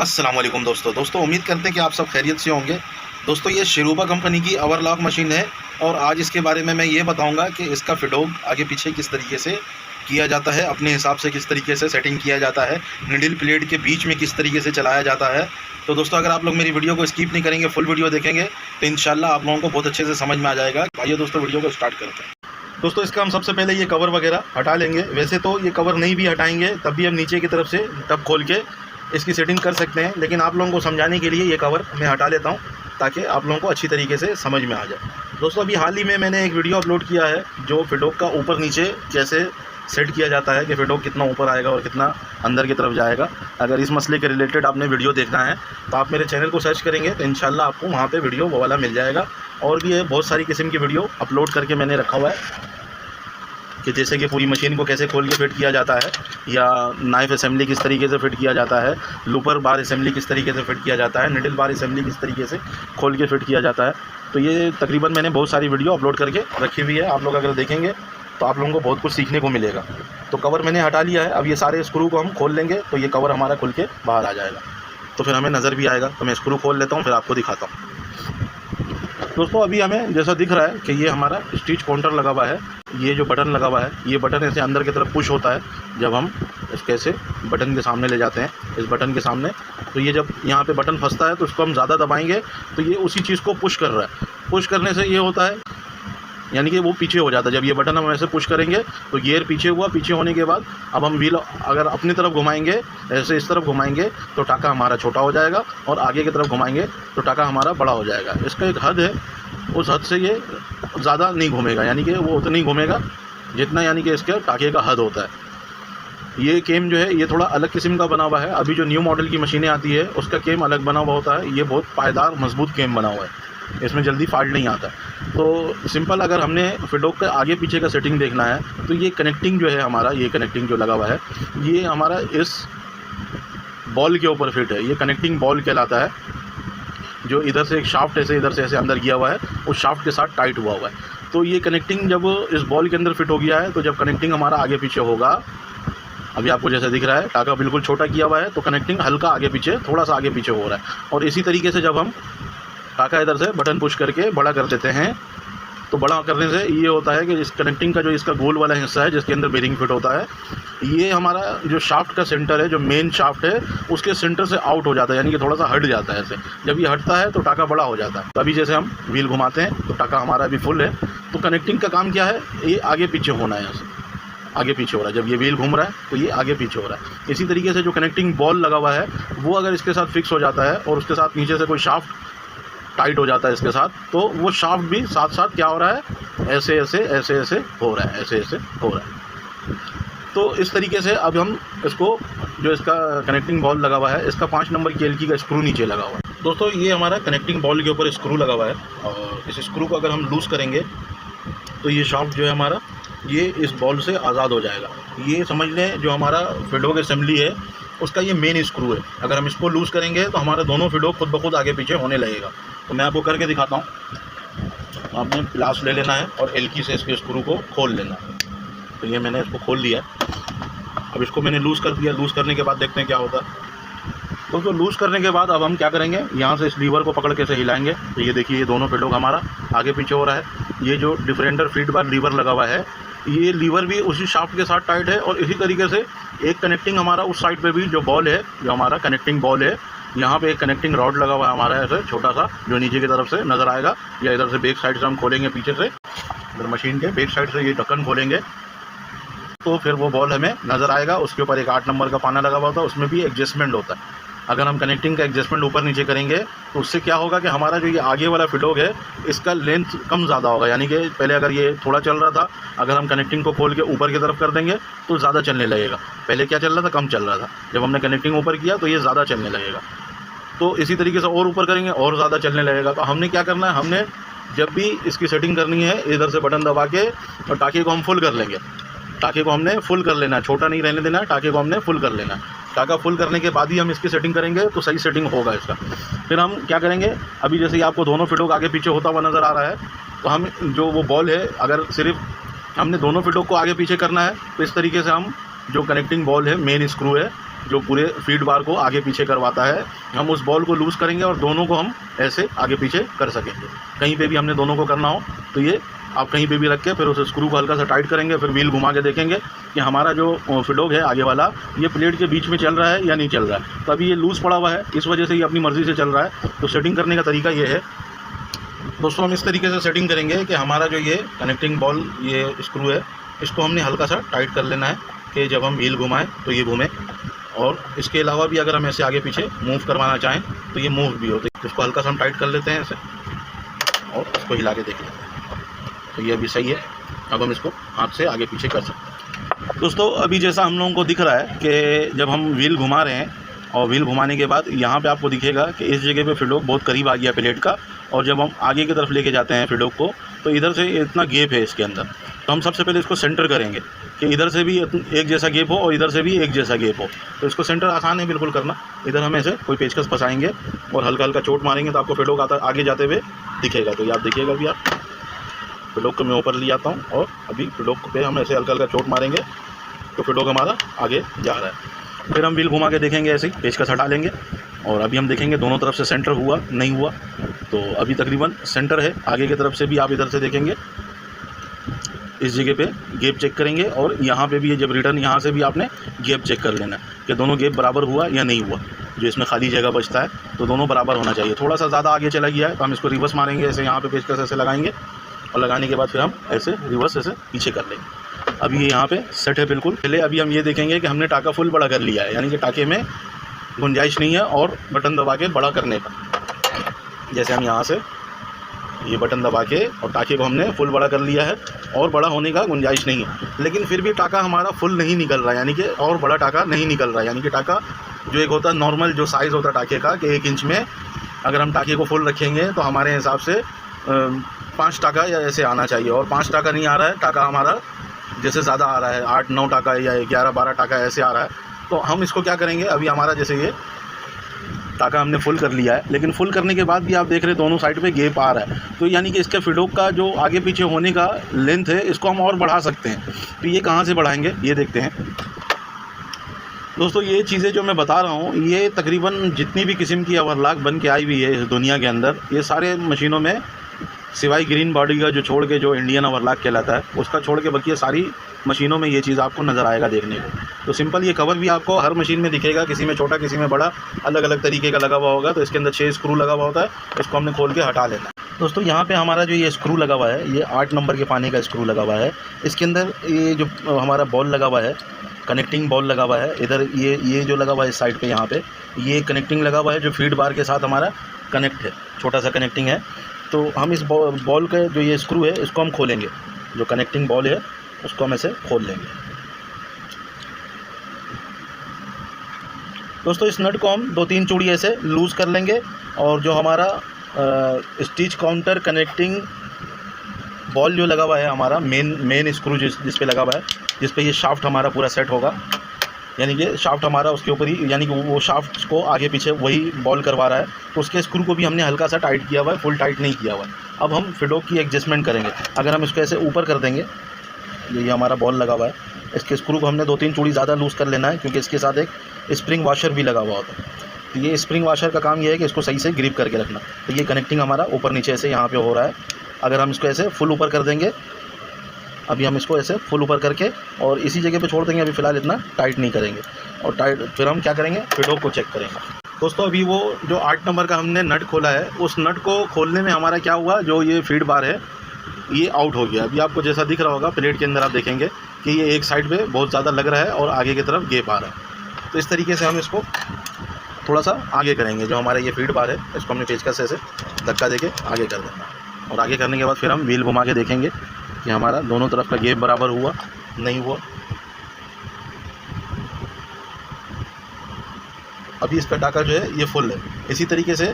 अस्सलाम वालेकुम दोस्तों उम्मीद करते हैं कि आप सब खैरियत से होंगे। दोस्तों ये शिरूबा कंपनी की ओवरलॉक मशीन है और आज इसके बारे में मैं ये बताऊंगा कि इसका फिडोग आगे पीछे किस तरीके से किया जाता है, अपने हिसाब से किस तरीके से सेटिंग किया जाता है, निडल प्लेट के बीच में किस तरीके से चलाया जाता है। तो दोस्तों अगर आप लोग मेरी वीडियो को स्किप नहीं करेंगे, फुल वीडियो देखेंगे तो इंशाल्लाह आप लोगों को बहुत अच्छे से समझ में आ जाएगा। आइए दोस्तों वीडियो को स्टार्ट करते हैं। दोस्तों इसका हम सबसे पहले ये कवर वगैरह हटा लेंगे। वैसे तो ये कवर नहीं भी हटाएंगे तब भी हम नीचे की तरफ से टब खोल के इसकी सेटिंग कर सकते हैं, लेकिन आप लोगों को समझाने के लिए ये कवर मैं हटा लेता हूँ ताकि आप लोगों को अच्छी तरीके से समझ में आ जाए। दोस्तों अभी हाल ही में मैंने एक वीडियो अपलोड किया है जो फिडोग का ऊपर नीचे कैसे सेट किया जाता है कि फिडोग कितना ऊपर आएगा और कितना अंदर की तरफ जाएगा। अगर इस मसले के रिलेटेड आपने वीडियो देखना है तो आप मेरे चैनल को सर्च करेंगे तो इंशाल्लाह आपको वहाँ पे वीडियो वो वाला मिल जाएगा। और भी है बहुत सारी किस्म की वीडियो अपलोड करके मैंने रखा हुआ है कि जैसे कि पूरी मशीन को कैसे खोल के फिट किया जाता है, या नाइफ असेंबली किस तरीके से फिट किया जाता है, लूपर बार असेंबली किस तरीके से फिट किया जाता है, निडल बार असेंबली किस तरीके से खोल के फिट किया जाता है। तो ये तकरीबन मैंने बहुत सारी वीडियो अपलोड करके रखी हुई है। आप लोग अगर देखेंगे तो आप लोगों को बहुत कुछ सीखने को मिलेगा। तो कवर मैंने हटा लिया है। अब ये सारे स्क्रू को हम खोल लेंगे तो ये कवर हमारा खुल के बाहर आ जाएगा, तो फिर हमें नज़र भी आएगा। तो मैं स्क्रू खोल लेता हूँ फिर आपको दिखाता हूँ। दोस्तों अभी हमें जैसा दिख रहा है कि ये हमारा स्टिच काउंटर लगा हुआ है, ये जो बटन लगा हुआ है ये बटन ऐसे अंदर की तरफ पुश होता है जब हम इसके ऐसे बटन के सामने ले जाते हैं, इस बटन के सामने। तो ये जब यहाँ पे बटन फंसता है तो उसको हम ज़्यादा दबाएंगे तो ये उसी चीज़ को पुश कर रहा है। पुश करने से ये होता है यानी कि वो पीछे हो जाता है। जब ये बटन हम ऐसे पुश करेंगे तो गियर पीछे हुआ, पीछे होने के बाद अब हम व्हील अगर अपनी तरफ घुमाएंगे, ऐसे इस तरफ घुमाएंगे तो टाका हमारा छोटा हो जाएगा, और आगे की तरफ घुमाएंगे तो टाका हमारा बड़ा हो जाएगा। इसका एक हद है, उस हद से ये ज़्यादा नहीं घूमेगा, यानी कि वो उतना ही घूमेगा जितना यानी कि इसके टाके का हद होता है। ये केम जो है ये थोड़ा अलग किस्म का बना हुआ है। अभी जो न्यू मॉडल की मशीनें आती है उसका केम अलग बना हुआ होता है। ये बहुत पायदार मजबूत केम बना हुआ है, इसमें जल्दी फाल्ट नहीं आता। तो सिंपल अगर हमने फिडोग के आगे पीछे का सेटिंग देखना है तो ये कनेक्टिंग जो है हमारा, ये कनेक्टिंग जो लगा हुआ है ये हमारा इस बॉल के ऊपर फिट है। ये कनेक्टिंग बॉल कहलाता है, जो इधर से एक शाफ्ट ऐसे इधर से ऐसे अंदर गया हुआ है, उस शाफ्ट के साथ टाइट हुआ हुआ है। तो ये कनेक्टिंग जब इस बॉल के अंदर फिट हो गया है तो जब कनेक्टिंग हमारा आगे पीछे होगा, अभी आपको जैसे दिख रहा है टाका बिल्कुल छोटा किया हुआ है तो कनेक्टिंग हल्का आगे पीछे, थोड़ा सा आगे पीछे हो रहा है। और इसी तरीके से जब हम टाका इधर से बटन पुश करके बड़ा कर देते हैं तो बड़ा करने से ये होता है कि इस कनेक्टिंग का जो इसका गोल वाला हिस्सा है जिसके अंदर बेरिंग फिट होता है, ये हमारा जो शाफ्ट का सेंटर है, जो मेन शाफ्ट है उसके सेंटर से आउट हो जाता है, यानी कि थोड़ा सा हट जाता है ऐसे। जब ये हटता है तो टाका बड़ा हो जाता है। तो अभी जैसे हम व्हील घुमाते हैं तो टाका हमारा अभी फुल है। तो कनेक्टिंग का काम क्या है, ये आगे पीछे होना है, ऐसे आगे पीछे हो रहा है। जब ये व्हील घूम रहा है तो ये आगे पीछे हो रहा है। इसी तरीके से जो कनेक्टिंग बॉल लगा हुआ है वो अगर इसके साथ फिक्स हो जाता है और उसके साथ नीचे से कोई शाफ्ट टाइट हो जाता है इसके साथ, तो वो शाफ्ट भी साथ साथ क्या हो रहा है, ऐसे ऐसे ऐसे ऐसे हो रहा है, ऐसे ऐसे हो रहा है। तो इस तरीके से अब हम इसको, जो इसका कनेक्टिंग बॉल लगा हुआ है इसका 5 नंबर की एलकी का स्क्रू नीचे लगा हुआ है। दोस्तों ये हमारा कनेक्टिंग बॉल के ऊपर स्क्रू लगा हुआ है, और इस स्क्रू को अगर हम लूज़ करेंगे तो ये शाफ्ट जो है हमारा ये इस बॉल से आज़ाद हो जाएगा। ये समझ लें जो हमारा फिडोग असेंबली है उसका ये मेन स्क्रू है। अगर हम इसको लूज़ करेंगे तो हमारे दोनों फिडोग खुद ब खुद आगे पीछे होने लगेगा। तो मैं आपको करके दिखाता हूँ। आपने प्लास ले लेना है और एलकी से इसके स्क्रू को खोल लेना है। तो ये मैंने इसको खोल लिया है। अब इसको मैंने लूज़ कर दिया। लूज़ करने के बाद देखते हैं क्या होता है। दोस्तों लूज़ करने के बाद अब हम क्या करेंगे, यहाँ से इस लीवर को पकड़ के से हिलाएंगे तो ये देखिए ये दोनों फिडोग हमारा आगे पीछे हो रहा है। ये जो डिफरेंटर फीड बार लीवर लगा हुआ है, ये लीवर भी उसी शाफ्ट के साथ टाइट है। और इसी तरीके से एक कनेक्टिंग हमारा उस साइड पे भी जो बॉल है, जो हमारा कनेक्टिंग बॉल है, यहाँ पे एक कनेक्टिंग रॉड लगा हुआ है हमारा ऐसे छोटा सा, जो नीचे की तरफ से नज़र आएगा। या इधर से बैक साइड से हम खोलेंगे, पीछे से इधर मशीन के बैक साइड से ये ढक्कन खोलेंगे तो फिर वो बॉल हमें नज़र आएगा। उसके ऊपर एक 8 नंबर का पाना लगा हुआ होता है, उसमें भी एडजस्टमेंट होता है। अगर हम कनेक्टिंग का एडजस्टमेंट ऊपर नीचे करेंगे तो उससे क्या होगा कि हमारा जो ये आगे वाला फिडोग है इसका लेंथ कम ज़्यादा होगा। यानी कि पहले अगर ये थोड़ा चल रहा था, अगर हम कनेक्टिंग को खोल के ऊपर की तरफ कर देंगे तो ज़्यादा चलने लगेगा। पहले क्या चल रहा था, कम चल रहा था। जब हमने कनेक्टिंग ऊपर किया तो ये ज़्यादा चलने लगेगा। तो इसी तरीके से और ऊपर करेंगे और ज़्यादा चलने लगेगा। तो हमने क्या करना है, हमने जब भी इसकी सेटिंग करनी है इधर से बटन दबा के और टाके को हम फुल कर लेंगे। टाके को हमने फुल कर लेना है, छोटा नहीं रहने देना है। टाके को हमने फुल कर लेना है। टाका फुल करने के बाद ही हम इसकी सेटिंग करेंगे तो सही सेटिंग होगा इसका। फिर हम क्या करेंगे, अभी जैसे ही आपको दोनों फिडोग आगे पीछे होता हुआ नज़र आ रहा है, तो हम जो वो बॉल है, अगर सिर्फ हमने दोनों फिडोग को आगे पीछे करना है तो इस तरीके से हम जो कनेक्टिंग बॉल है, मेन स्क्रू है, जो पूरे फीड बार को आगे पीछे करवाता है। हम उस बॉल को लूज़ करेंगे और दोनों को हम ऐसे आगे पीछे कर सकेंगे। कहीं पे भी हमने दोनों को करना हो तो ये आप कहीं पे भी रख के फिर उस स्क्रू को हल्का सा टाइट करेंगे, फिर व्हील घुमा के देखेंगे कि हमारा जो फिडोग है आगे वाला ये प्लेट के बीच में चल रहा है या नहीं चल रहा है। तो अभी ये लूज़ पड़ा हुआ है, इस वजह से ये अपनी मर्ज़ी से चल रहा है। तो सेटिंग करने का तरीका ये है दोस्तों, हम इस तरीके से सेटिंग करेंगे कि हमारा जो ये कनेक्टिंग बॉल ये स्क्रू है इसको हमने हल्का सा टाइट कर लेना है कि जब हम व्हील घुमाएं तो ये घूमे। और इसके अलावा भी अगर हम ऐसे आगे पीछे मूव करवाना चाहें तो ये मूव भी होते हैं। इसको हल्का सा हम टाइट कर लेते हैं ऐसे और इसको हिला के देख लेते हैं, तो ये अभी सही है। अब हम इसको हाथ से आगे पीछे कर सकते हैं। दोस्तों अभी जैसा हम लोगों को दिख रहा है कि जब हम व्हील घुमा रहे हैं और व्हील घुमाने के बाद यहाँ पे आपको दिखेगा कि इस जगह पे फिडोक बहुत करीब आ गया प्लेट का, और जब हम आगे की तरफ लेके जाते हैं फिडोक को तो इधर से इतना गैप है इसके अंदर। तो हम सबसे पहले इसको सेंटर करेंगे कि इधर से भी एक जैसा गैप हो और इधर से भी एक जैसा गैप हो। तो इसको सेंटर आसान है बिल्कुल करना। इधर हम ऐसे कोई पेचकस फंसाएंगे और हल्का हल्का चोट मारेंगे तो आपको फिडोक आगे जाते हुए दिखेगा। तो ये आप देखिएगा अभी आप फिडोक को मैं ऊपर ले आता हूँ और अभी फिडोक पे हम ऐसे हल्का हल्का चोट मारेंगे तो फिडोक हमारा आगे जा रहा है। फिर हम व्हील घुमा के देखेंगे, ऐसे ही पेचकस हटा लेंगे और अभी हम देखेंगे दोनों तरफ से सेंटर हुआ नहीं हुआ। तो अभी तकरीबन सेंटर है। आगे की तरफ से भी आप इधर से देखेंगे, इस जगह पे गैप चेक करेंगे और यहाँ पे भी जब रिटर्न यहाँ से भी आपने गैप चेक कर लेना है कि दोनों गैप बराबर हुआ या नहीं हुआ। जो इसमें खाली जगह बचता है तो दोनों बराबर होना चाहिए। थोड़ा सा ज़्यादा आगे चला गया है तो हम इसको रिवर्स मारेंगे, ऐसे यहाँ पे पेचकस ऐसे लगाएंगे और लगाने के बाद फिर हम ऐसे रिवर्स ऐसे पीछे कर लेंगे। अभी ये यहाँ पे सेट है बिल्कुल। पहले अभी हम ये देखेंगे कि हमने टाका फुल बड़ा कर लिया है, यानी कि टाके में गुंजाइश नहीं है और बटन दबा के बड़ा करने का। जैसे हम यहाँ से ये बटन दबा के और टाके को हमने फुल बड़ा कर लिया है और बड़ा होने का गुंजाइश नहीं है, लेकिन फिर भी टाका हमारा फुल नहीं निकल रहा है, यानी कि और बड़ा टाका नहीं निकल रहा है। यानी कि टाका जो एक होता है नॉर्मल जो साइज़ होता है टाके का कि 1 इंच में अगर हम टाके को फुल रखेंगे तो हमारे हिसाब से 5 टाका या ऐसे आना चाहिए, और 5 टाका नहीं आ रहा है। टाका हमारा जैसे ज़्यादा आ रहा है, 8-9 टाका या 11-12 टाका ऐसे आ रहा है। तो हम इसको क्या करेंगे, अभी हमारा जैसे ये टाका हमने फुल कर लिया है, लेकिन फुल करने के बाद भी आप देख रहे हैं दोनों साइड पे गैप आ रहा है। तो यानी कि इसके फिडोक का जो आगे पीछे होने का लेंथ है इसको हम और बढ़ा सकते हैं। तो ये कहाँ से बढ़ाएंगे ये देखते हैं दोस्तों। ये चीज़ें जो मैं बता रहा हूँ ये तकरीबन जितनी भी किस्म की ओवरलॉक बन के आई हुई है इस दुनिया के अंदर, ये सारे मशीनों में सिवाय ग्रीन बॉडी का जो छोड़ के जो इंडियन ओवरलॉक कहलाता है उसका छोड़ के बाकी सारी मशीनों में ये चीज़ आपको नज़र आएगा देखने को। तो सिंपल ये कवर भी आपको हर मशीन में दिखेगा, किसी में छोटा किसी में बड़ा, अलग अलग तरीके का लगा हुआ होगा। तो इसके अंदर 6 स्क्रू लगा हुआ होता है, इसको हमने खोल के हटा लेना है। दोस्तों यहाँ पे हमारा जो ये स्क्रू लगा हुआ है ये 8 नंबर के पानी का स्क्रू लगा हुआ है। इसके अंदर ये जो हमारा बॉल लगा हुआ है, कनेक्टिंग बॉल लगा हुआ है। इधर ये जो लगा हुआ है इस साइड पे यहाँ पे ये कनेक्टिंग लगा हुआ है जो फीड बार के साथ हमारा कनेक्ट है, छोटा सा कनेक्टिंग है। तो हम इस बॉल का जो ये स्क्रू है इसको हम खोलेंगे, जो कनेक्टिंग बॉल है उसको हम ऐसे खोल लेंगे। दोस्तों इस नट को हम 2-3 चूड़ी ऐसे लूज़ कर लेंगे और जो हमारा स्टिच काउंटर कनेक्टिंग बॉल जो लगा हुआ है हमारा मेन स्क्रू जिस पे लगा हुआ है, जिस पे ये शाफ्ट हमारा पूरा सेट होगा, यानी कि शाफ्ट हमारा उसके ऊपर ही, यानी कि वो शाफ्ट को आगे पीछे वही बॉल करवा रहा है। तो उसके स्क्रू को भी हमने हल्का सा टाइट किया हुआ है, फुल टाइट नहीं किया हुआ है। अब हम फिडोक की एडजस्टमेंट करेंगे। अगर हम इसको ऐसे ऊपर कर देंगे, ये हमारा बॉल लगा हुआ है, इसके स्क्रू को हमने 2-3 चूड़ी ज़्यादा लूज़ कर लेना है क्योंकि इसके साथ एक स्प्रिंग वाशर भी लगा हुआ होता है। तो ये स्प्रिंग वाशर का काम ये है कि इसको सही से ग्रिप करके रखना। तो ये कनेक्टिंग हमारा ऊपर नीचे ऐसे यहाँ पे हो रहा है। अगर हम इसको ऐसे फुल ऊपर कर देंगे, अभी हम इसको ऐसे फुल ऊपर करके और इसी जगह पे छोड़ देंगे। अभी फ़िलहाल इतना टाइट नहीं करेंगे और टाइट फिर हम क्या करेंगे, फिडोक को चेक करेंगे। दोस्तों अभी वो जो 8 नंबर का हमने नट खोला है, उस नट को खोलने में हमारा क्या हुआ, जो ये फीड बार है ये आउट हो गया। अभी आपको जैसा दिख रहा होगा प्लेट के अंदर आप देखेंगे कि ये एक साइड पे बहुत ज़्यादा लग रहा है और आगे की तरफ गैप आ रहा है। तो इस तरीके से हम इसको थोड़ा सा आगे करेंगे। जो हमारा ये फीड बार है इसको हमने पेचकस से ऐसे धक्का देके आगे कर देना, और आगे करने के बाद फिर हम व्हील घुमा के देखेंगे कि हमारा दोनों तरफ का गैप बराबर हुआ नहीं हुआ। अभी इसका टाका जो है ये फुल है। इसी तरीके से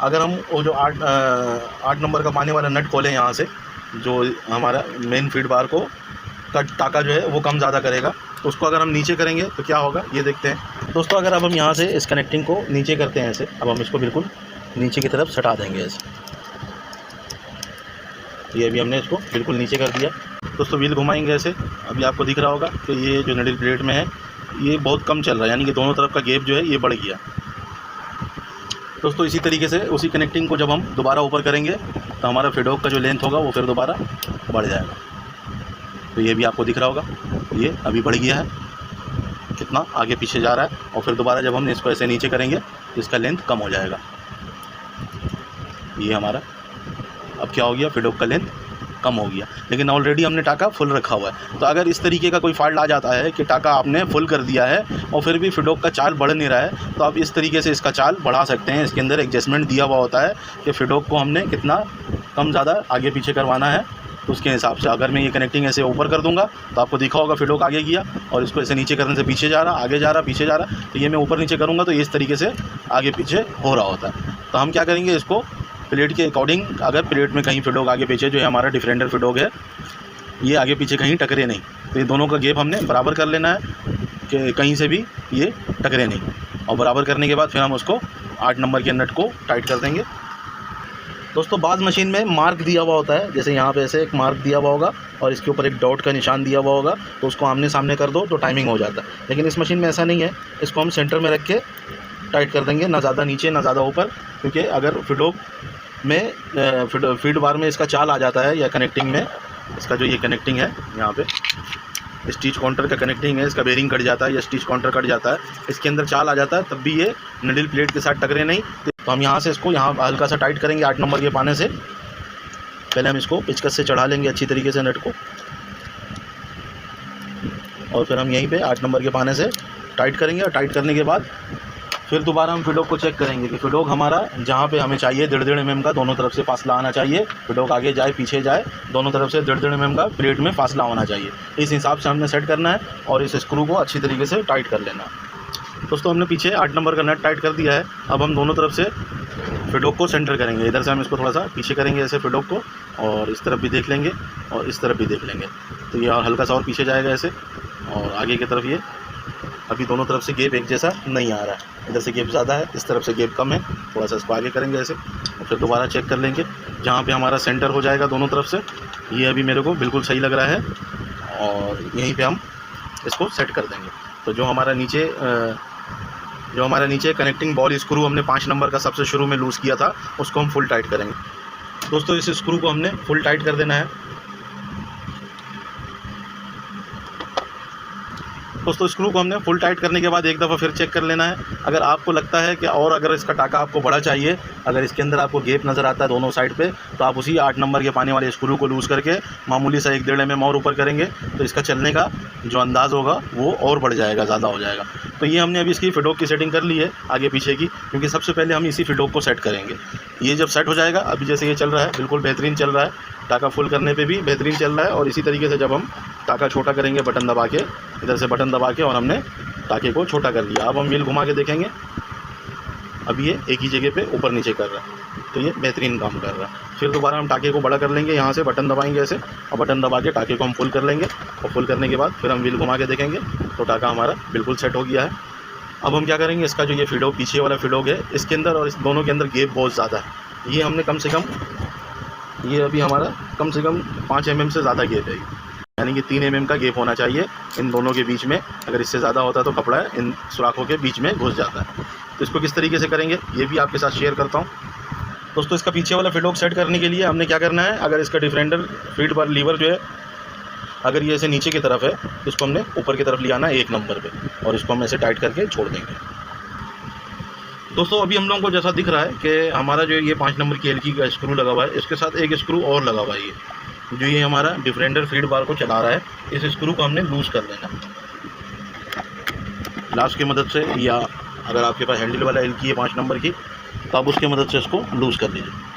अगर हम वो जो 8 नंबर का पानी वाला नट खोलें यहाँ से, जो हमारा मेन फीड बार को का टाका जो है वो कम ज़्यादा करेगा, तो उसको अगर हम नीचे करेंगे तो क्या होगा ये देखते हैं। दोस्तों अगर अब हम यहाँ से इस कनेक्टिंग को नीचे करते हैं ऐसे, अब हम इसको बिल्कुल नीचे की तरफ सटा देंगे ऐसे। ये अभी हमने इसको बिल्कुल नीचे कर दिया। दोस्तों व्हील घुमाएंगे ऐसे, अभी आपको दिख रहा होगा कि ये जो नडल प्लेट में है ये बहुत कम चल रहा है, यानी कि दोनों तरफ का गैप जो है ये बढ़ गया। दोस्तों इसी तरीके से उसी कनेक्टिंग को जब हम दोबारा ऊपर करेंगे तो हमारा फिडोक का जो लेंथ होगा वो फिर दोबारा बढ़ जाएगा। तो ये भी आपको दिख रहा होगा, ये अभी बढ़ गया है, कितना आगे पीछे जा रहा है। और फिर दोबारा जब हम इसको ऐसे नीचे करेंगे तो इसका लेंथ कम हो जाएगा। ये हमारा अब क्या हो गया, फिडोक का लेंथ कम हो गया, लेकिन ऑलरेडी हमने टाका फुल रखा हुआ है। तो अगर इस तरीके का कोई फॉल्ट आ जाता है कि टाका आपने फुल कर दिया है और फिर भी फिडोक का चाल बढ़ नहीं रहा है, तो आप इस तरीके से इसका चाल बढ़ा सकते हैं। इसके अंदर एडजस्टमेंट दिया हुआ होता है कि फिडोक को हमने कितना कम ज़्यादा आगे पीछे करवाना है, तो उसके हिसाब से। अगर मैं ये कनेक्टिंग ऐसे ऊपर कर दूंगा तो आपको दिखा होगा फिडोक आगे गया, और इसको ऐसे नीचे करने से पीछे जा रहा, आगे जा रहा, पीछे जा रहा। तो ये मैं ऊपर नीचे करूँगा तो ये इस तरीके से आगे पीछे हो रहा होता है। तो हम क्या करेंगे, इसको प्लेट के अकॉर्डिंग, अगर प्लेट में कहीं फिडोक आगे पीछे, जो है हमारा डिफरेंडर फिडोक है, ये आगे पीछे कहीं टकरे नहीं, तो ये दोनों का गैप हमने बराबर कर लेना है कि कहीं से भी ये टकरे नहीं। और बराबर करने के बाद फिर हम उसको 8 नंबर के नट को टाइट कर देंगे। दोस्तों बाज़ मशीन में मार्क दिया हुआ होता है, जैसे यहाँ पे ऐसे एक मार्क दिया हुआ होगा और इसके ऊपर एक डॉट का निशान दिया हुआ होगा, तो उसको आमने सामने कर दो तो टाइमिंग हो जाता है। लेकिन इस मशीन में ऐसा नहीं है, इसको हम सेंटर में रख के टाइट कर देंगे, ना ज़्यादा नीचे ना ज़्यादा ऊपर, क्योंकि अगर फिडोक में फीड बार में इसका चाल आ जाता है या कनेक्टिंग में, इसका जो ये कनेक्टिंग है यहाँ पे स्टिच काउंटर का कनेक्टिंग है, इसका बेरिंग कट जाता है या स्टिच काउंटर कट जाता है, इसके अंदर चाल आ जाता है, तब भी ये निडल प्लेट के साथ टकरे नहीं। तो हम यहाँ से इसको यहाँ हल्का सा टाइट करेंगे 8 नंबर के पाने से। पहले हम इसको पिचकस से चढ़ा लेंगे अच्छी तरीके से नट को, और फिर हम यहीं पे 8 नंबर के पाने से टाइट करेंगे। और टाइट करने के बाद फिर दोबारा हम फिडोक को चेक करेंगे कि फिडोक हमारा जहाँ पे हमें चाहिए 1.5 mm का दोनों तरफ से फासला आना चाहिए। फिडोक आगे जाए पीछे जाए, दोनों तरफ से 1.5 mm का प्लेट में फासला होना चाहिए। इस हिसाब से हमने सेट करना है और इस स्क्रू को अच्छी तरीके से टाइट कर लेना है। दोस्तों हमने पीछे 8 नंबर का नट टाइट कर दिया है। अब हम दोनों तरफ से फिडोक को सेंटर करेंगे। इधर से हम इसको थोड़ा सा पीछे करेंगे ऐसे फिडोक को, और इस तरफ भी देख लेंगे और इस तरफ भी देख लेंगे, तो ये हल्का सा और पीछे जाएगा ऐसे, और आगे की तरफ ये अभी दोनों तरफ से गैप एक जैसा नहीं आ रहा है, इधर से गैप ज़्यादा है, इस तरफ से गैप कम है। थोड़ा सा इसको आगे करेंगे ऐसे, और फिर दोबारा चेक कर लेंगे जहाँ पे हमारा सेंटर हो जाएगा दोनों तरफ से। ये अभी मेरे को बिल्कुल सही लग रहा है, और यहीं पे हम इसको सेट कर देंगे। तो जो हमारा नीचे कनेक्टिंग बॉल स्क्रू हमने 5 नंबर का सबसे शुरू में लूज़ किया था, उसको हम फुल टाइट करेंगे। दोस्तों इस स्क्रू को हमने फुल टाइट कर देना है। दोस्तों स्क्रू को हमने फुल टाइट करने के बाद एक दफ़ा फिर चेक कर लेना है। अगर आपको लगता है कि और अगर इसका टाका आपको बड़ा चाहिए, अगर इसके अंदर आपको गैप नज़र आता है दोनों साइड पे, तो आप उसी 8 नंबर के पाने वाले स्क्रू को लूज़ करके मामूली सा 1-1.5 mm और ऊपर करेंगे, तो इसका चलने का जो अंदाज़ होगा वो और बढ़ जाएगा, ज़्यादा हो जाएगा। तो ये हमने अभी इसकी फिडोक की सेटिंग कर ली है आगे पीछे की, क्योंकि सबसे पहले हम इसी फिडोक को सेट करेंगे। ये जब सेट हो जाएगा, अभी जैसे ये चल रहा है बिल्कुल बेहतरीन चल रहा है, टाका फुल करने पे भी बेहतरीन चल रहा है। और इसी तरीके से जब हम टाका छोटा करेंगे बटन दबा के, इधर से बटन दबा के, और हमने टाके को छोटा कर लिया। अब हम व्हील घुमा के देखेंगे, अभी ये एक ही जगह पे ऊपर नीचे कर रहा है, तो ये बेहतरीन काम कर रहा है। फिर दोबारा हम टाके को बड़ा कर लेंगे, यहाँ से बटन दबाएंगे ऐसे, और बटन दबा के टाके को हम फुल कर लेंगे। और फुल करने के बाद फिर हम व्हील घुमा के देखेंगे तो टाका हमारा बिल्कुल सेट हो गया है। अब हम क्या करेंगे, इसका जो ये फिडोक पीछे वाला फिडोक है, इसके अंदर और इस दोनों के अंदर गैप बहुत ज़्यादा है। ये हमने कम से कम, ये अभी हमारा कम से कम 5 mm से ज़्यादा गैप है, यानी कि 3 mm का गैप होना चाहिए इन दोनों के बीच में। अगर इससे ज़्यादा होता तो कपड़ा इन सुराखों के बीच में घुस जाता है। तो इसको किस तरीके से करेंगे ये भी आपके साथ शेयर करता हूँ। दोस्तों इसका पीछे वाला फिडोक सेट करने के लिए हमने क्या करना है, अगर इसका डिफरेंडर फीड बार लीवर जो है, अगर ये ऐसे नीचे की तरफ है तो इसको हमने ऊपर की तरफ ले आना है 1 नंबर पे, और इसको हम ऐसे टाइट करके छोड़ देंगे। दोस्तों अभी हम लोगों को जैसा दिख रहा है कि हमारा जो ये 5 नंबर की एलकी का स्क्रू लगा हुआ है, इसके साथ एक स्क्रू और लगा हुआ है, ये जो ये हमारा डिफरेंडर फीड बार को चला रहा है, इस स्क्रू को हमने लूज़ कर लेना लास्ट की मदद से, या अगर आपके पास हैंडल वाला एलकी है 5 नंबर की, तो आप उसकी मदद से इसको लूज़ कर लीजिए।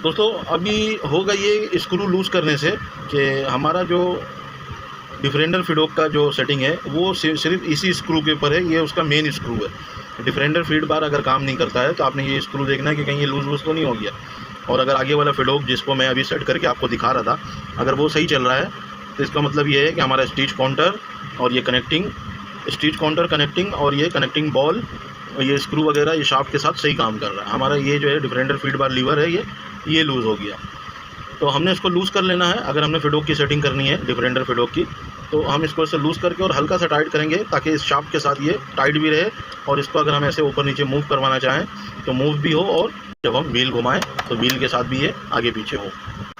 दोस्तों अभी होगा ये स्क्रू लूज़ करने से कि हमारा जो डिफरेंडर फिडोक का जो सेटिंग है वो सिर्फ इसी स्क्रू के ऊपर है, ये उसका मेन स्क्रू है। डिफरेंडर फीड बार अगर काम नहीं करता है तो आपने ये स्क्रू देखना है कि कहीं ये लूज़ तो नहीं हो गया। और अगर आगे वाला फिडोक जिसको मैं अभी सेट करके आपको दिखा रहा था, अगर वो सही चल रहा है तो इसका मतलब ये है कि हमारा स्टिच काउंटर और ये कनेक्टिंग, स्टिच काउंटर कनेक्टिंग और ये कनेक्टिंग बॉल और ये स्क्रू वगैरह ये शाफ्ट के साथ सही काम कर रहा है। हमारा ये जो है डिफरेंडर फीड बार लीवर है ये लूज़ हो गया, तो हमने इसको लूज़ कर लेना है। अगर हमने फिडोक की सेटिंग करनी है डिफरेंडर फिडोक की, तो हम इसको ऐसे लूज़ करके और हल्का सा टाइट करेंगे ताकि इस शाफ्ट के साथ ये टाइट भी रहे, और इसको अगर हम ऐसे ऊपर नीचे मूव करवाना चाहें तो मूव भी हो, और जब हम व्हील घुमाएं तो व्हील के साथ भी ये आगे पीछे हो।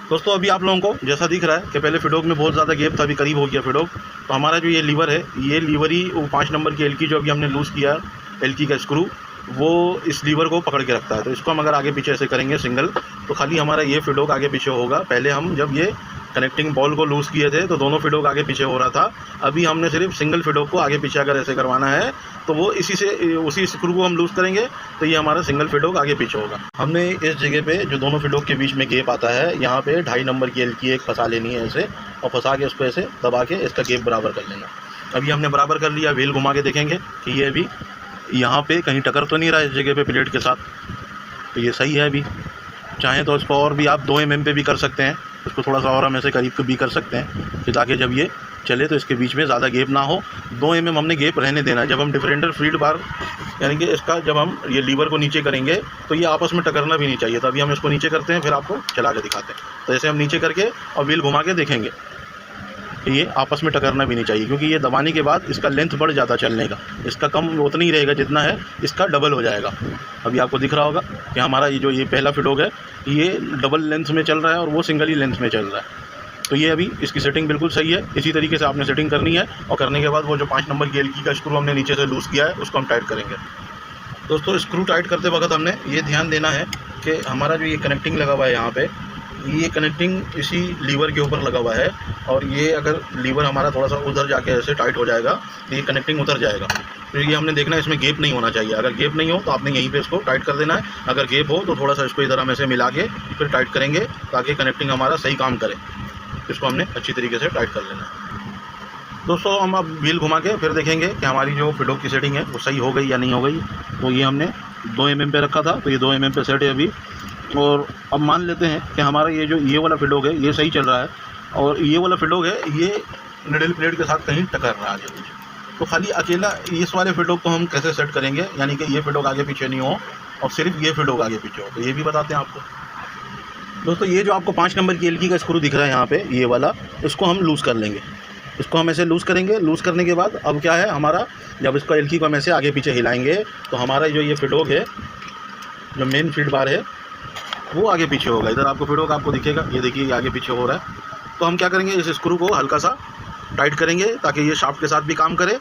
दोस्तों अभी आप लोगों को जैसा दिख रहा है कि पहले फिडोक में बहुत ज़्यादा गैप था, अभी करीब हो गया फिडोक। तो हमारा जो ये लीवर है, ये लीवर ही वो 5 नंबर की एल्की जो अभी हमने लूज़ किया, एल्की का स्क्रू, वो इस लीवर को पकड़ के रखता है। तो इसको हम अगर आगे पीछे ऐसे करेंगे सिंगल, तो खाली हमारा ये फिडोक आगे पीछे होगा। पहले हम जब ये कनेक्टिंग बॉल को लूज़ किए थे तो दोनों फिडोक आगे पीछे हो रहा था। अभी हमने सिर्फ सिंगल फिडोक को आगे पीछे अगर ऐसे करवाना है तो वो उसी स्क्रू को हम लूज़ करेंगे तो ये हमारा सिंगल फिडोक आगे पीछे होगा। हमने इस जगह पे जो दोनों फिडोक के बीच में गैप आता है, यहाँ पे 2.5 नंबर की एल्की एक फंसा लेनी है ऐसे, और फंसा के उसको ऐसे दबा के इसका गैप बराबर कर लेना। अभी हमने बराबर कर लिया। व्हील घुमा के देखेंगे कि ये अभी यहाँ पे कहीं टकर तो नहीं रहा इस जगह पे प्लेट के साथ, तो ये सही है। अभी चाहें तो इसको और भी आप 2 mm पे भी कर सकते हैं, इसको थोड़ा सा और हम ऐसे करीब भी कर सकते हैं कि ताकि जब ये चले तो इसके बीच में ज़्यादा गैप ना हो। 2 mm हमने गैप रहने देना है। जब हम डिफरेंटर फीड बार यानी कि इसका जब हम ये लीवर को नीचे करेंगे तो ये आपस में टकरना भी नहीं चाहिए। तो अभी हम इसको नीचे करते हैं, फिर आपको चला के दिखाते हैं। तो ऐसे हम नीचे करके और व्हील घुमा के देखेंगे, ये आपस में टकरना भी नहीं चाहिए, क्योंकि ये दबाने के बाद इसका लेंथ बढ़ जाता चलने का, इसका कम उतना ही रहेगा जितना है, इसका डबल हो जाएगा। अभी आपको दिख रहा होगा कि हमारा ये जो ये पहला फिडोक है ये डबल लेंथ में चल रहा है और वो सिंगल ही लेंथ में चल रहा है। तो ये अभी इसकी सेटिंग बिल्कुल सही है। इसी तरीके से आपने सेटिंग करनी है, और करने के बाद वो जो 5 नंबर की एल्की का स्क्रू हमने नीचे से लूज़ किया है उसको हम टाइट करेंगे। दोस्तों स्क्रू टाइट करते वक्त हमने ये ध्यान देना है कि हमारा जो ये कनेक्टिंग लगा हुआ है यहाँ पे, ये कनेक्टिंग इसी लीवर के ऊपर लगा हुआ है, और ये अगर लीवर हमारा थोड़ा सा उधर जाके ऐसे टाइट हो जाएगा तो ये कनेक्टिंग उतर जाएगा। तो ये हमने देखना है इसमें गैप नहीं होना चाहिए। अगर गैप नहीं हो तो आपने यहीं पे इसको टाइट कर देना है। अगर गैप हो तो थोड़ा सा इसको इधर हम ऐसे मिला के फिर टाइट करेंगे ताकि कनेक्टिंग हमारा सही काम करे। इसको हमने अच्छी तरीके से टाइट कर लेना है। दोस्तों हम अब व्हील घुमा के फिर देखेंगे कि हमारी जो फिडोक की सेटिंग है वो सही हो गई या नहीं हो गई। तो ये हमने 2 mm पे रखा था, तो ये 2 mm पे सेट है अभी। और अब मान लेते हैं कि हमारा ये वाला फिडोक है ये सही चल रहा है, और ये वाला फिडोक है ये निडल प्लेट के साथ कहीं टकर रहा है। तो खाली अकेला इस वाले फिडोक को हम कैसे सेट करेंगे, यानी कि ये फिडोक आगे पीछे नहीं हो और सिर्फ ये फिडोक आगे पीछे हो, तो ये भी बताते हैं आपको। दोस्तों ये जो आपको 5 नंबर की एल्की का स्क्रू दिख रहा है यहाँ पे, ये वाला, इसको हम लूज़ कर लेंगे। इसको हम ऐसे लूज़ करेंगे। लूज़ करने के बाद अब क्या है हमारा, जब इसको एल्की को हम ऐसे आगे पीछे हिलाएंगे तो हमारा जो ये फिडोक है, जो मेन फीड बार है, वो आगे पीछे होगा। इधर आपको फिडोक आपको दिखेगा, ये देखिए ये आगे पीछे हो रहा है। तो हम क्या करेंगे, इस स्क्रू को हल्का सा टाइट करेंगे ताकि ये शाफ्ट के साथ भी काम करे,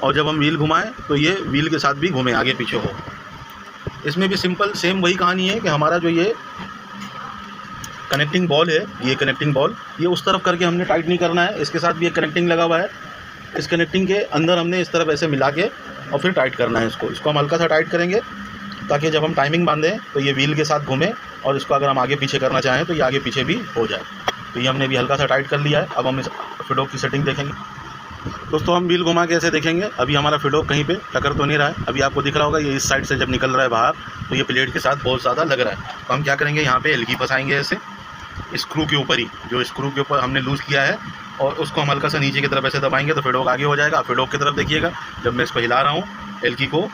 और जब हम व्हील घुमाएं तो ये व्हील के साथ भी घूमे, आगे पीछे हो। इसमें भी सिंपल सेम वही कहानी है कि हमारा जो ये कनेक्टिंग बॉल है, ये कनेक्टिंग बॉल ये उस तरफ करके हमने टाइट नहीं करना है। इसके साथ भी एक कनेक्टिंग लगा हुआ है, इस कनेक्टिंग के अंदर हमने इस तरफ ऐसे मिला के और फिर टाइट करना है इसको हम हल्का सा टाइट करेंगे ताकि जब हम टाइमिंग बांधें तो ये व्हील के साथ घूमे, और इसको अगर हम आगे पीछे करना चाहें तो ये आगे पीछे भी हो जाए। तो ये हमने भी हल्का सा टाइट कर लिया है। अब हम इस फिडोक की सेटिंग देखेंगे। दोस्तों हम व्हील घुमा के ऐसे देखेंगे, अभी हमारा फिडोक कहीं पे टकर तो नहीं रहा है। अभी आपको दिख रहा होगा ये इस साइड से जब निकल रहा है बाहर तो ये प्लेट के साथ बहुत ज़्यादा लग रहा है। तो हम क्या करेंगे, यहाँ पे एल्की फंसाएंगे ऐसे स्क्रू के ऊपर ही, जो स्क्रू के ऊपर हमने लूज़ किया है, और उसको हम हल्का सा नीचे की तरफ ऐसे दबाएंगे तो फिडोक आगे हो जाएगा। फिडोक की तरफ देखिएगा, जब मैं इसको हिला रहा हूँ एल्की को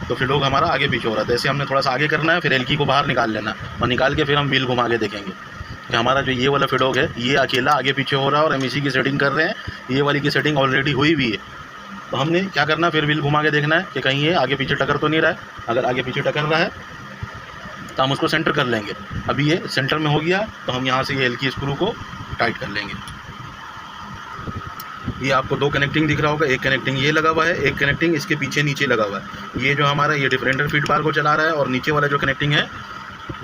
तो फिडोक हमारा आगे पीछे हो रहा है। ऐसे हमने थोड़ा सा आगे करना है, फिर एल्की को बाहर निकाल लेना, और निकाल के फिर हम व्हील घुमा के देखेंगे कि हमारा जो ये वाला फिडोक है ये अकेला आगे पीछे हो रहा है, और हम इसी की सेटिंग कर रहे हैं। ये वाली की सेटिंग ऑलरेडी हुई भी है। तो हमने क्या करना, फिर व्हील घुमा के देखना है कि कहीं ये आगे पीछे टकर तो नहीं रहा है। अगर आगे पीछे टकर रहा है तो हम उसको सेंटर कर लेंगे। अभी ये सेंटर में हो गया तो हम यहाँ से ये एल्की स्क्रू को टाइट कर लेंगे। ये आपको 2 कनेक्टिंग दिख रहा होगा, एक कनेक्टिंग ये लगा हुआ है, एक कनेक्टिंग इसके पीछे नीचे लगा हुआ है। ये जो हमारा ये डिफरेंटर फीड बार को चला रहा है, और नीचे वाला जो कनेक्टिंग है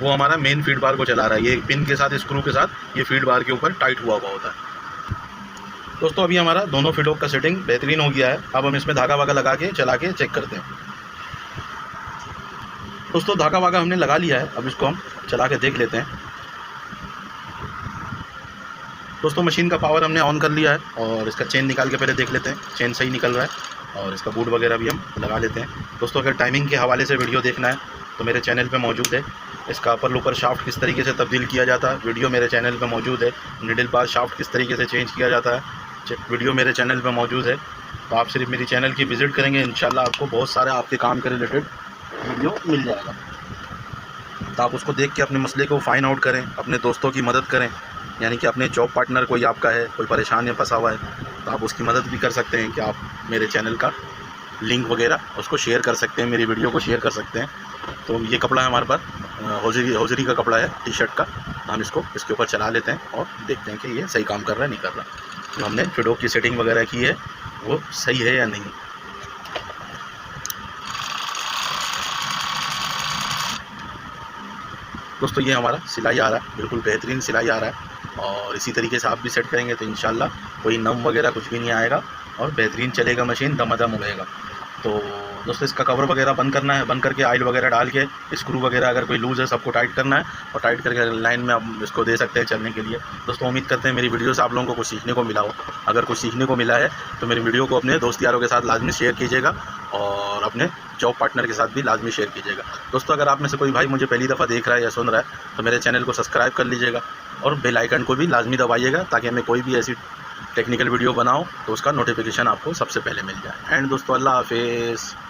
वो हमारा मेन फीड बार को चला रहा है। ये पिन के साथ, स्क्रू के साथ ये फीड बार के ऊपर टाइट हुआ होता है। दोस्तों अभी हमारा दोनों फिडोक का सेटिंग बेहतरीन हो गया है। अब हम इसमें धागा वागा लगा के चला के चेक करते हैं। दोस्तों धागा वागा हमने लगा लिया है, अब इसको हम चला के देख लेते हैं। दोस्तों मशीन का पावर हमने ऑन कर लिया है, और इसका चेन निकाल के पहले देख लेते हैं चेन सही निकल रहा है, और इसका बूट वगैरह भी हम लगा लेते हैं। दोस्तों अगर टाइमिंग के हवाले से वीडियो देखना है तो मेरे चैनल पे मौजूद है। इसका अपर लोपर शाफ्ट किस तरीके से तब्दील किया जाता है वीडियो मेरे चैनल पे मौजूद है। निडल बार शाफ्ट किस तरीके से चेंज किया जाता है वीडियो मेरे चैनल पे मौजूद है। तो आप सिर्फ मेरी चैनल की विज़िट करेंगे, इंशाल्लाह आपको बहुत सारे आपके काम के रिलेटेड वीडियो मिल जाएगा। तो आप उसको देख के अपने मसले को फाइंड आउट करें, अपने दोस्तों की मदद करें, यानी कि अपने जॉब पार्टनर कोई आपका है, कोई परेशान या फंसा हुआ है तो आप उसकी मदद भी कर सकते हैं कि आप मेरे चैनल का लिंक वगैरह उसको शेयर कर सकते हैं, मेरी वीडियो को शेयर कर सकते हैं। तो ये कपड़ा है हमारे पास, हौजरी का कपड़ा है, टी शर्ट का। हम इसको इसके ऊपर चला लेते हैं और देखते हैं कि ये सही काम कर रहा है नहीं कर रहा। जो हमने फिडोक की सेटिंग वगैरह की है वो सही है या नहीं। दोस्तों ये हमारा सिलाई आ रहा है, बिल्कुल बेहतरीन सिलाई आ रहा है। और इसी तरीके से आप भी सेट करेंगे तो इंशाल्लाह कोई नम वगैरह कुछ भी नहीं आएगा और बेहतरीन चलेगा, मशीन दमादम उड़ेगा। तो दोस्तों इसका कवर वगैरह बंद करना है, बंद करके ऑयल वगैरह डाल के स्क्रू वगैरह अगर कोई लूज़ है सबको टाइट करना है और टाइट करके लाइन में आप इसको दे सकते हैं चलने के लिए। दोस्तों उम्मीद करते हैं मेरी वीडियो से आप लोगों को कुछ सीखने को मिला हो। अगर कुछ सीखने को मिला है तो मेरी वीडियो को अपने दोस्त यारों के साथ लाजमी शेयर कीजिएगा और अपने जॉब पार्टनर के साथ भी लाजमी शेयर कीजिएगा। दोस्तों अगर आप में से कोई भाई मुझे पहली दफ़ा देख रहा है या सुन रहा है तो मेरे चैनल को सब्सक्राइब कर लीजिएगा और बेल आइकन को भी लाजमी दबाइएगा ताकि मैं कोई भी ऐसी टेक्निकल वीडियो बनाऊं तो उसका नोटिफिकेशन आपको सबसे पहले मिल जाए। एंड दोस्तों अल्लाह हाफिज़।